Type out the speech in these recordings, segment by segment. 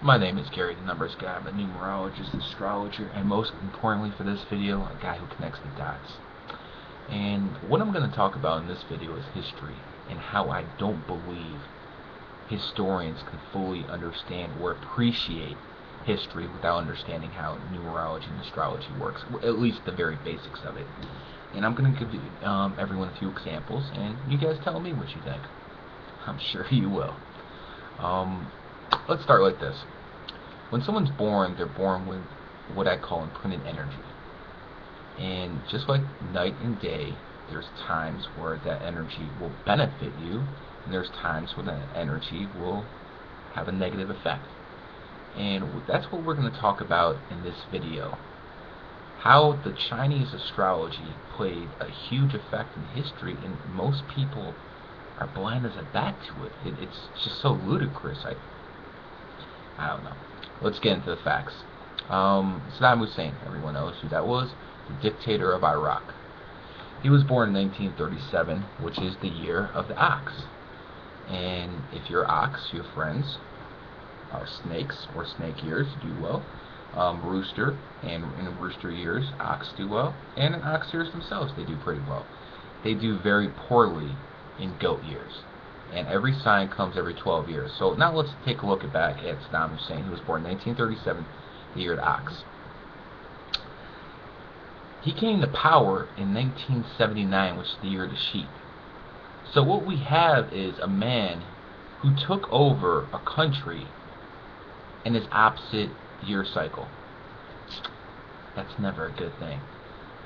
My name is Garythenumbersguy. I'm a numerologist, astrologer, and most importantly for this video, a guy who connects the dots. And what I'm going to talk about in this video is history and how I don't believe historians can fully understand or appreciate history without understanding how numerology and astrology works, at least the very basics of it. And I'm going to give everyone a few examples, and you guys tell me what you think. I'm sure you will. Let's start like this. When someone's born, they're born with what I call imprinted energy. And just like night and day, there's times where that energy will benefit you, and there's times where that energy will have a negative effect. And that's what we're going to talk about in this video. How the Chinese astrology played a huge effect in history, and most people are blind as a bat to it. It's just so ludicrous. I don't know. Let's get into the facts. Saddam Hussein, everyone knows who that was, the dictator of Iraq. He was born in 1937, which is the year of the ox. And if you're ox, your friends are snakes or snake years do well. Rooster, and in rooster years, ox do well. And in ox years themselves, they do pretty well. They do very poorly in goat years. And every sign comes every 12 years. So now let's take a look back at Saddam Hussein. He was born in 1937, the year of the ox. He came to power in 1979, which is the year of the sheep. So what we have is a man who took over a country in his opposite year cycle. That's never a good thing.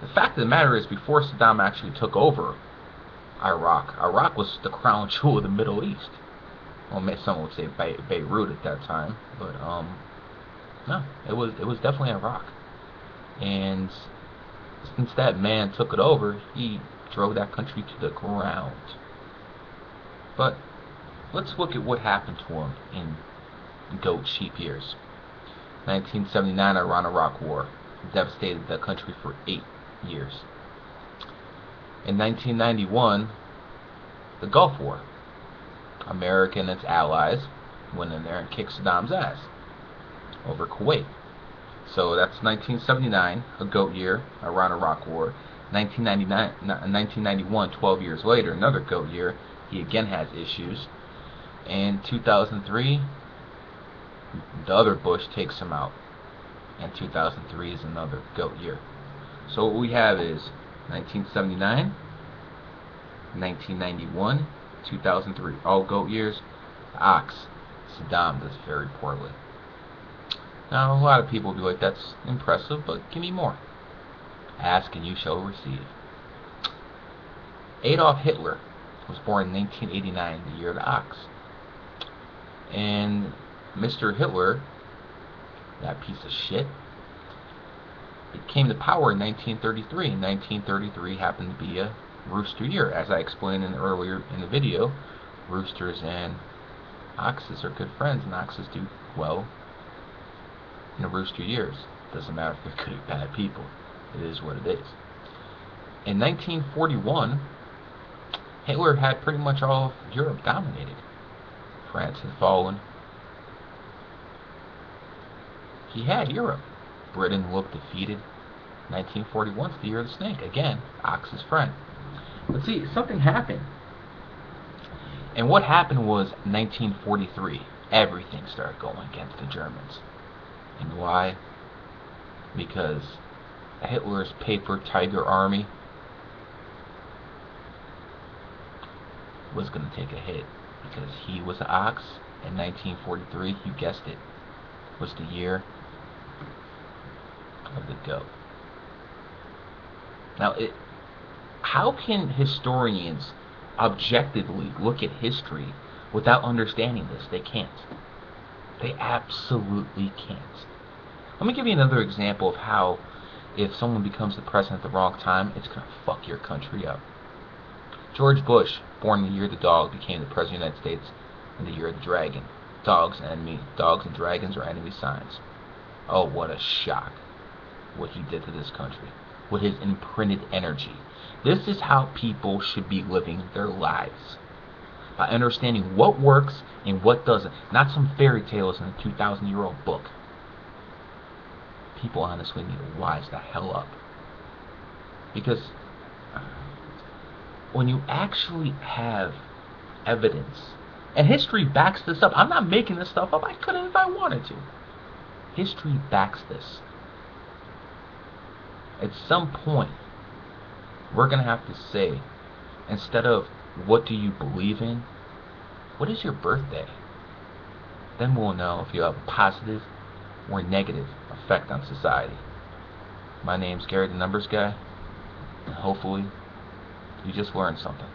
The fact of the matter is, before Saddam actually took over Iraq was the crown jewel of the Middle East. Well, someone would say Beirut at that time, but no, it was definitely Iraq. And since that man took it over, he drove that country to the ground. But let's look at what happened to him in goat sheep years. 1979 Iran-Iraq War devastated the country for 8 years. In 1991, the Gulf War. America and its allies went in there and kicked Saddam's ass over Kuwait. So that's 1979, a goat year, Iran-Iraq War. 1991, 12 years later, another goat year. He again has issues. And 2003, the other Bush takes him out. And 2003 is another goat year. So what we have is 1979, 1991, 2003, all goat years. Ox, Saddam does very poorly. Now, a lot of people will be like, that's impressive, but give me more. Ask and you shall receive. Adolf Hitler was born in 1989, the year of the ox. And Mr. Hitler, that piece of shit, it came to power in 1933. 1933 happened to be a rooster year. As I explained earlier in the video, roosters and oxes are good friends, and oxes do well in the rooster years. Doesn't matter if they're good or bad people. It is what it is. In 1941, Hitler had pretty much all of Europe dominated. France had fallen. He had Europe. Britain looked defeated. 1941 is the year of the snake. Again, ox's friend. But see, something happened. And what happened was 1943. Everything started going against the Germans. And why? Because Hitler's paper tiger army was going to take a hit. Because he was an ox. In 1943, you guessed it, was the year of the goat. Now, how can historians objectively look at history without understanding this? They can't. They absolutely can't. Let me give you another example of how, if someone becomes the president at the wrong time, it's going to fuck your country up. George Bush, born in the year of the dog, became the president of the United States in the year of the dragon. Dogs and dragons are enemy signs. Oh, what a shock. What he did to this country with his imprinted energy. This is how people should be living their lives. by understanding what works and what doesn't. Not some fairy tales in a 2,000-year-old book. People honestly need to wise the hell up. Because when you actually have evidence, and history backs this up. I'm not making this stuff up. I couldn't if I wanted to. History backs this. At some point, we're going to have to say, instead of what do you believe in, what is your birthday? Then we'll know if you have a positive or negative effect on society. My name's Gary the Numbers Guy, and hopefully you just learned something.